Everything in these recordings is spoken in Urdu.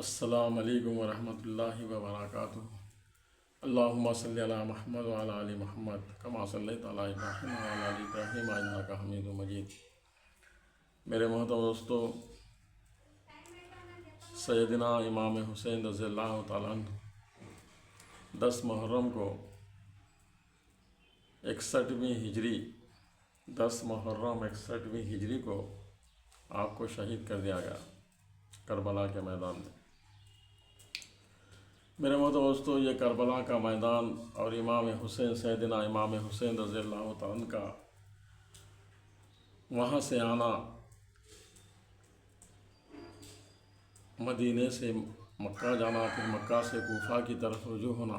السلام علیکم ورحمۃ اللہ وبرکاتہ۔ اللہم صلی علی محمد وعلی آل محمد کما صلیت علی ابراہیم وعلی آل ابراہیم انک حمید مجید۔ میرے محترم دوستو، سیدنا امام حسین رضی اللہ تعالیٰ عنہ 10 محرم کو 61ویں ہجری 10 محرم 61ویں ہجری کو آپ کو شہید کر دیا گیا کربلا کے میدان میں۔ میرے محترم دوستو، یہ کربلا کا میدان اور امام حسین سیدنا امام حسین رضی اللہ تعالیٰ عنہ کا وہاں سے آنا، مدینے سے مکہ جانا، پھر مکہ سے کوفہ کی طرف رجوع ہونا،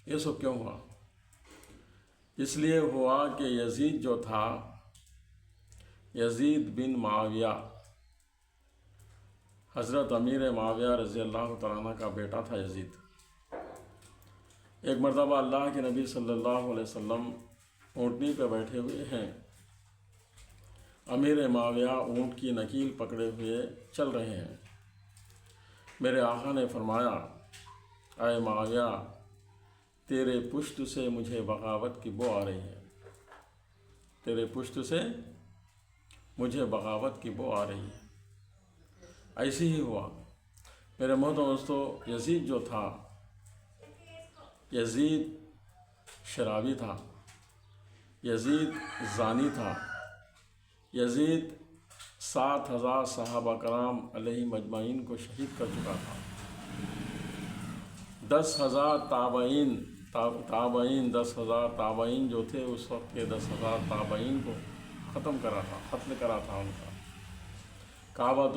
یہ سب کیوں ہوا؟ اس لیے ہوا کہ یزید جو تھا، یزید بن معاویہ، حضرت امیر معاویہ رضی اللہ تعالیٰ عنہ کا بیٹا تھا یزید۔ ایک مرتبہ اللہ کے نبی صلی اللہ علیہ وسلم اونٹنی پہ بیٹھے ہوئے ہیں، امیر معاویہ اونٹ کی نکیل پکڑے ہوئے چل رہے ہیں۔ میرے آقا نے فرمایا، اے معاویہ، تیرے پشت سے مجھے بغاوت کی بو آ رہی ہے، تیرے پشت سے مجھے بغاوت کی بو آ رہی ہے۔ ایسے ہی ہوا۔ میرے محترم دوستو، یزید جو تھا، یزید شرابی تھا، یزید زانی تھا، یزید 7000 صحابہ کرام علیہ مجمعین کو شہید کر چکا تھا۔ 10,000 تابعین جو تھے اس وقت کے 10,000 تابعین کو ختم کرا تھا، قتل کرا تھا ان کا۔ کعبۃ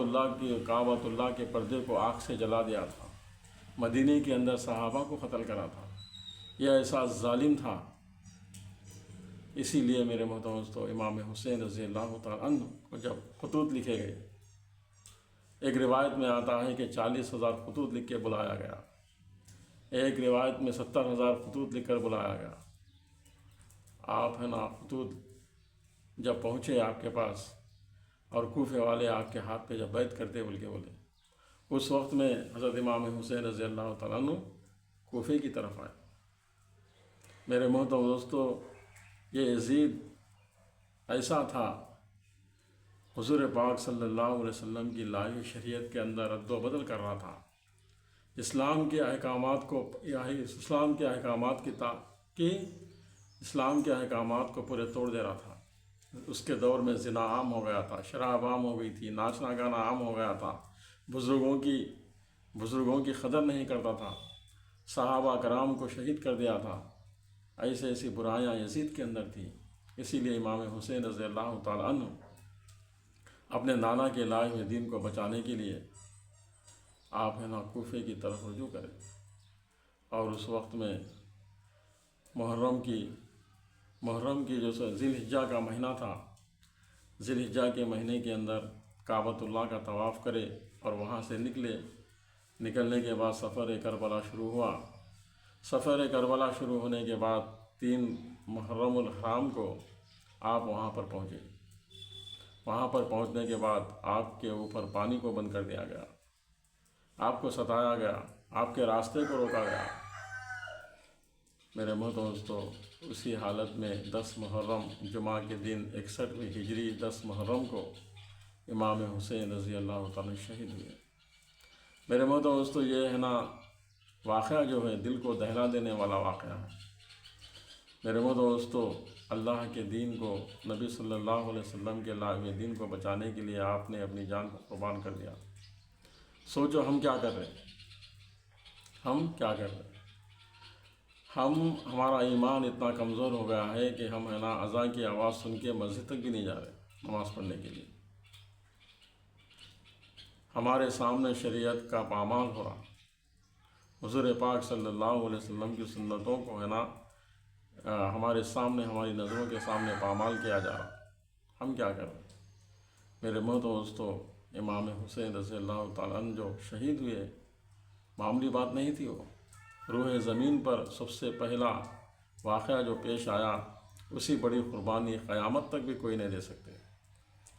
اللہ کے پردے کو آگ سے جلا دیا تھا، مدینے کے اندر صحابہ کو قتل کرا تھا۔ یہ ایسا ظالم تھا۔ اسی لیے میرے محترم دوستو، امام حسین رضی اللہ تعالیٰ عنہ کو جب خطوط لکھے گئے، ایک روایت میں آتا ہے کہ 40,000 خطوط لکھ کے بلایا گیا، ایک روایت میں 70,000 خطوط لکھ کر بلایا گیا۔ آپ خطوط جب پہنچے آپ کے پاس، اور کوفے والے آپ کے ہاتھ پہ جب بیعت کرتے بولے، اس وقت میں حضرت امام حسین رضی اللہ تعالیٰ عنہ کوفے کی طرف آئے۔ میرے محترم دوستو، یہ یزید ایسا تھا، حضور پاک صلی اللہ علیہ وسلم کی لائی شریعت کے اندر رد و بدل کر رہا تھا، اسلام کے احکامات کو پورے توڑ دے رہا تھا۔ اس کے دور میں زنا عام ہو گیا تھا، شراب عام ہو گئی تھی، ناچنا گانا عام ہو گیا تھا، بزرگوں کی قدر نہیں کرتا تھا، صحابہ کرام کو شہید کر دیا تھا۔ ایسی برائیاں یزید کے اندر تھیں۔ اسی لیے امام حسین رضی اللہ تعالیٰ عنہ اپنے نانا کے لائے ہوئے دین کو بچانے کے لیے آپ کوفے کی طرف رجوع کرے۔ اور اس وقت میں محرم کی جو ذی الحجہ کا مہینہ تھا، ذی الحجہ کے مہینے کے اندر کعبۃ اللہ کا طواف کرے اور وہاں سے نکلنے کے بعد سفر کربلا شروع ہوا۔ سفر کربلا شروع ہونے کے بعد 3 محرم الحرام کو آپ وہاں پر پہنچے۔ وہاں پر پہنچنے کے بعد آپ کے اوپر پانی کو بند کر دیا گیا، آپ کو ستایا گیا، آپ کے راستے کو روکا گیا۔ میرے محترم دوستو، اسی حالت میں 10 محرم جمعہ کے دن 61ویں ہجری 10 محرم کو امام حسین رضی اللہ تعالیٰ شہید ہوئے۔ میرے محترم دوستو، یہ واقعہ جو ہے دل کو دہلا دینے والا واقعہ ہے۔ میرے محترم دوستو، اللہ کے دین کو، نبی صلی اللہ علیہ وسلم کے لائے ہوئے دین کو بچانے کے لیے آپ نے اپنی جان کو قربان کر دیا۔ سوچو ہم کیا کر رہے ہیں، ہمارا ایمان اتنا کمزور ہو گیا ہے کہ ہم اذان کی آواز سن کے مسجد تک بھی نہیں جا رہے نماز پڑھنے کے لیے۔ ہمارے سامنے شریعت کا پامال ہو رہا، حضور پاک صلی اللہ علیہ وسلم کی سنتوں کو ہمارے سامنے، ہماری نظروں کے سامنے پامال کیا جا رہا۔ ہم کیا کر رہے ہیں؟ میرے محترم دوستو، امام حسین رضی اللہ تعالیٰ عنہ جو شہید ہوئے، معمولی بات نہیں تھی۔ وہ روح زمین پر سب سے پہلا واقعہ جو پیش آیا، اسی بڑی قربانی قیامت تک بھی کوئی نہیں دے سکتے،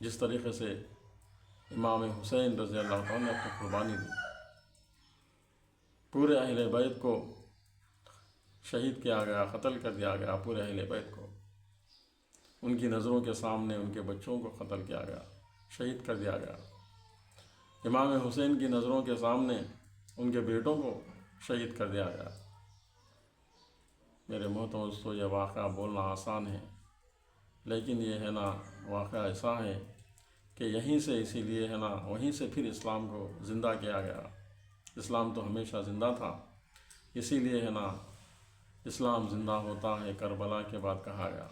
جس طریقے سے امام حسین رضی اللہ عنہ نے اپنی قربانی دی۔ پورے اہل بیت کو شہید کیا گیا، قتل کر دیا گیا، پورے اہل بیت کو ان کی نظروں کے سامنے ان کے بچوں کو قتل کیا گیا، شہید کر دیا گیا۔ امام حسین کی نظروں کے سامنے ان کے بیٹوں کو شہید کر دیا گیا۔ میرے محترم دوستو، یہ واقعہ بولنا آسان ہے، لیکن یہ ہے نا واقعہ ایسا ہے کہ یہیں سے، اسی لیے ہے نا وہیں سے پھر اسلام کو زندہ کیا گیا۔ اسلام تو ہمیشہ زندہ تھا، اسی لیے ہے نا اسلام زندہ ہوتا ہے کربلا کے بعد کہا گیا۔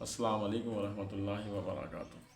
السلام علیکم ورحمۃ اللہ وبرکاتہ۔